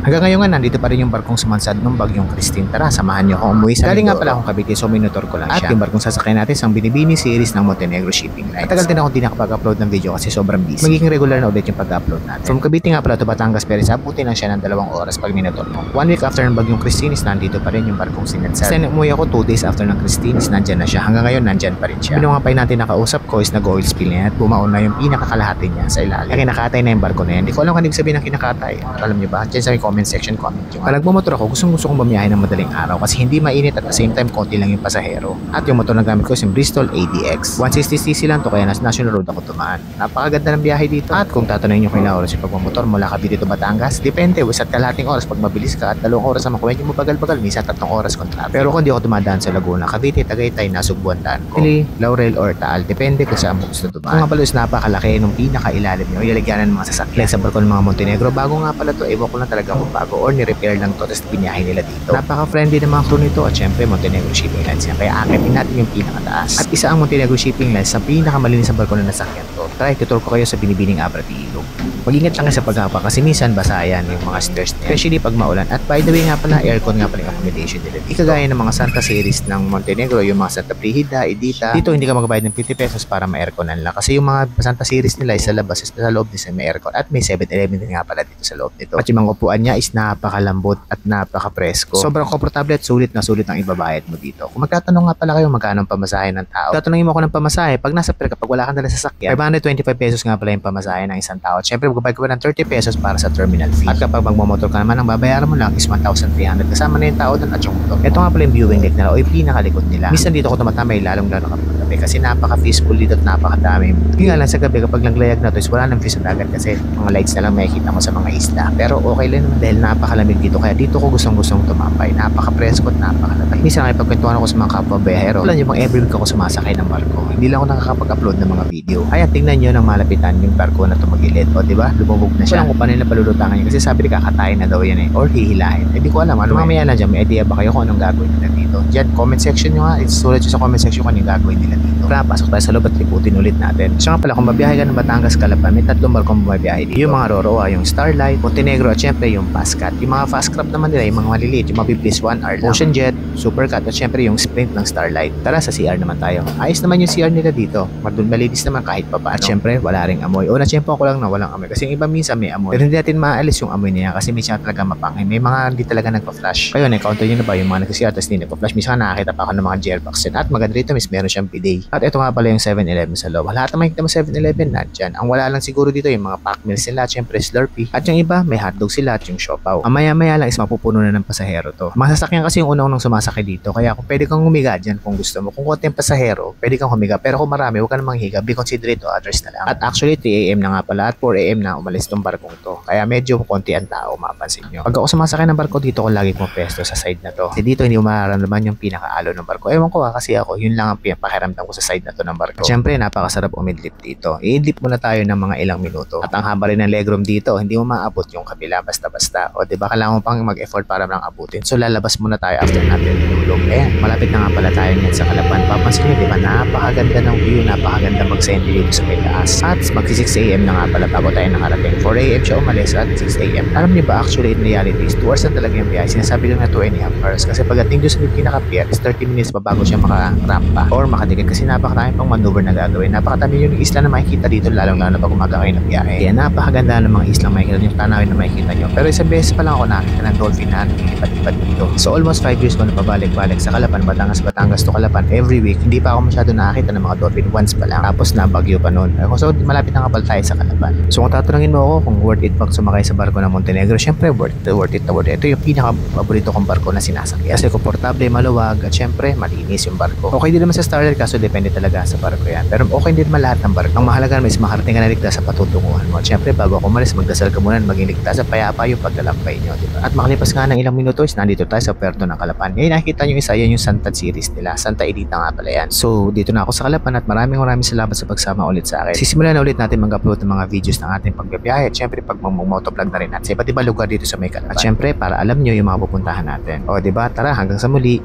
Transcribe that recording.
Hanggang ngayon nga, nandito pa rin yung barkong sumansad ng bagyong Christine. Tara, samahan nyo ako umuwi sa Galing nga pala akong Cavite, so minotor ko lang siya. At yung barkong sasakyan natin sa Binibini series ng Montenegro Shipping Lines. At tagal din ako di nakapag-upload ng video kasi sobrang busy. Magiging regular na ulit yung pag-upload natin. From Cavite nga pala to Batangas, pero abutin lang siya ng 2 oras pag minotor mo. 1 week after ng bagyong Christine is nandito pa rin yung barkong sinansad. Kasi umuwi ako 2 days after ng Christine is nandyan na siya. Hanggang ngayon nandyan pa rin siya. Binunga pa natin nakausap ko is nag-oil spill niya at bumaon na yung pinakakalahati niya sa ilalim. Kaya kinakatay na yung barko na yan. Hindi ko alam kung ano ibig sabihin ng kinakatay. Alam niyo ba? Diyan sa comment section comment nyo. Pag nagmumotor ako, gusto kong bumiyahe ng madaling araw kasi hindi mainit at the same time konti lang yung pasahero. At yung motor na gamit ko is yung Bristol ADX. 160cc lang to kaya nasa National Road ako tumaan. Napakaganda ng biyahe dito. At kung tatanungin nyo kung ilang oras yung pagmumotor mula Cavite to Batangas, depende. Isa't kalahating oras pag mabilis ka at 2 oras naman kung medyo mabagal-bagal, minsan 3 oras kung traffic. Pero kung di ako dumadaan sa Laguna, Cavite, Tagaytay, Nasugbuan daan ko. Pili, Laurel or Taal, depende kung saan mo gusto dumaan. Kung nga pala is napakalaki nung pinakailalim nyo, ilalagyan ng mga sasakyan sa barko ng mga Montenegro. Bago nga pala to, ewan ko lang talaga kung bago or ni-repair lang to tapos binahe nila dito. Napaka-friendly ng mga crew nito at syempre Montenegro Shipping Lines yan. Kaya akitin natin yung pinakataas. At isa ang Montenegro Shipping Lines sa pinakamalinis sa barko na nasakyan to. Try, tutur ko kayo sa Binibining Abrati Ilog. Mag-ingat lang sa paghapa kasi minsan basa yan yung mga stairs niya. Especially pag maulan. At by the way nga pala, aircon nga pala yung accommodation nila. Ikagaya ng mga Santa series ng Montenegro, yung mga Santa Brigida, Edita. Dito hindi ka magbayad ng 50 pesos para ma-airconan lang. Kasi yung mga Santa series nila sa labas, sa loob din may aircon. At may 7-Eleven din nga pala dito sa loob nito. At yung mga upuan niya is napakalambot at napaka-presko. Sobrang komportable at sulit na sulit ang ibabayad mo dito. Kung magtatanong nga pala kayo magkano ang pamasahe ng tao, tatanungin mo ako ng pamasahe. Pag nasa pier kapag wala kang dala sa sasakyan, 525 pesos nga pala yung pamasahe ng isang tao. At syempre magbabayad ka pa ng 30 pesos para sa terminal fee. At kapag magmamotor ka naman, ang babayaran mo lang is 1,300 kasama na yung tao doon at yung motor. Ito nga pala yung viewing deck nila o yung pinakalikod nila. Minsan dito ako tumatamay lalong-lalo kapag gabi kasi napaka-peaceful dito at napakadami. Yung nga lang sa gabi kapag naglayag na to is wala nang view sa dagat kasi mga lights na lang makikita mo sa mga isla. Pero okay lang naman dahil napakalamig dito kaya dito ko gustong-gustong tumambay. Napaka-presko at napakalamig. Minsan nakipagkwentuhan ako sa mga kapwa biyahero. Wala yung mga every week ako sumasakay ng barko. Hindi lang ako nakakapag-upload ng mga video. Kaya tingnan nyo ng malapitan yung barko na tumagilid. O diba? Lumubog na siya. Walang kung paano nila palulutangan yun kasi sabi nila kakatayin na daw yan eh. Or hihilahin. Hindi ko alam. Ano mamaya na dyan. May idea ba kayo kung anong gagawin nila dito? Diyan, comment section nyo ha. Isulat nyo sa comment section kung anong gagawin nila dito. Kaya pasok tayo sa loob at liputin ulit natin. So nga pala kung mabiyahe ka ng Batangas Calapan, may 3 barkong bumabiyahe dito. Yung mga Roroa, yung Starlight, Montenegro at syempre yung Fastcat. Yung mga fast craft naman nila, yung mga maliliit, yung mabilis 1 hour lang. Ocean Jet, Supercat at syempre yung Sprint ng Starlight. Tara sa CR naman tayo. Ayos naman yung CR nila dito. Malinis naman kahit pa paano. At syempre wala ring amoy. O na-tsempo ako lang na walang amoy. Kasi yung iba minsan may amoy. Pero hindi natin maalis yung amoy niya kasi minsan talaga mapangay. May mga hindi talaga nagpa-flash. Kayo, na-counter nyo na ba yung mga nag-CR tapos hindi nagpa-flash? Minsan nakakita pa ako ng mga gearbox din. At maganda dito, meron siyang bidet. At ito nga pala yung 7-Eleven sa loob. Lahat na makikita mo 7-Eleven nandyan. Ang wala lang siguro dito yung mga pack meals nila, syempre Slurpee. At yung iba, may hotdog sila at yung siopaw. Ang maya-maya lang is mapupuno na ng pasahero to. Masasakyan kasi yung unang sumasakay dito. Kaya kung pwede kang humiga dyan kung gusto mo. Kung konti yung pasahero, pwede kang humiga. Pero kung marami, huwag ka namang higa. Be considerate to others na lang. At actually, 3 AM na nga pala at 4 AM na umalis tong barkong to. Kaya medyo konti ang tao, mapansin nyo. Pag ako sumasakay ng barko dito, ko lagi pumapesto sa side na to. Kasi dito hindi mo mararamdaman yung pinakaalo ng barko. Ewan ko kasi ako, yun lang ang pakiramdam ko sa side na to ng barko. At syempre, napakasarap umidlip dito. I-idlip muna tayo ng mga ilang minuto. At ang haba rin ng legroom dito, hindi mo maabot yung kabila basta-basta. O diba, kailangan mo pang mag-effort para lang abutin. So lalabas muna tayo after natin tulog. Ayan, malapit na nga pala tayo ngayon sa Calapan. Papansin nyo, diba, napakaganda ng view, napakaganda mag-send dito sa may taas. At magsi 6 AM na nga pala bago tayo nakarating. 4 AM siya umalis at 6 AM. Alam niyo ba, actually in reality is 2 hours na talaga yung biyahe. Sinasabi lang na 2.5 hours. Kasi pagdating doon sa pinaka-pier is 30 minutes pa bago siya makarampa or makadikit kasi napakadami pang maneuver na gagawin. Napakadami yung isla na makikita dito lalong-lalo pag umaga kayo ng biyahe. Kaya napakaganda ng mga islang makikita nyo, tanawin na makikita nyo. Pero isang beses pa lang ako nakita ng dolphin na nilipat-lipat dito. So almost 5 years ko na pabalik-balik sa Calapan, Batangas to Calapan every week. Hindi pa ako masyado nakakita ng mga dolphin once pa lang. Tapos na bagyo pa noon. So malapit na nga pala tayo sa Calapan. So kung tatanungin mo ako kung worth it bang sumakay sa barko ng Montenegro, syempre worth it. Ito yung pinaka-paborito kong barko na sinasakyan. Kasi komportable, maluwag at syempre malinis yung barko. Okay din naman sa Starlight kaso depende talaga sa barko yan. Pero okay din naman lahat ng barko. Ang mahalaga naman is makarating ka na ligtas sa patutunguhan mo. At syempre bago ako umalis, magdasal ka muna maging ligtas at payapa yung paglalakbay nyo, diba? At makalipas nga ng ilang minuto is nandito tayo sa puerto ng Calapan. Ngayon nakikita nyo isa, yan yung Santa series nila. Santa Edita nga pala yan. So dito na ako sa Calapan at maraming salamat sa pagsama ulit sa akin. Sisimulan na ulit natin mag-upload ng mga videos ng ating pagbibiyahe at syempre pag motovlog na rin natin sa iba't ibang lugar dito sa may Calapan. At syempre para alam nyo yung mga pupuntahan natin. O diba, tara hanggang sa muli.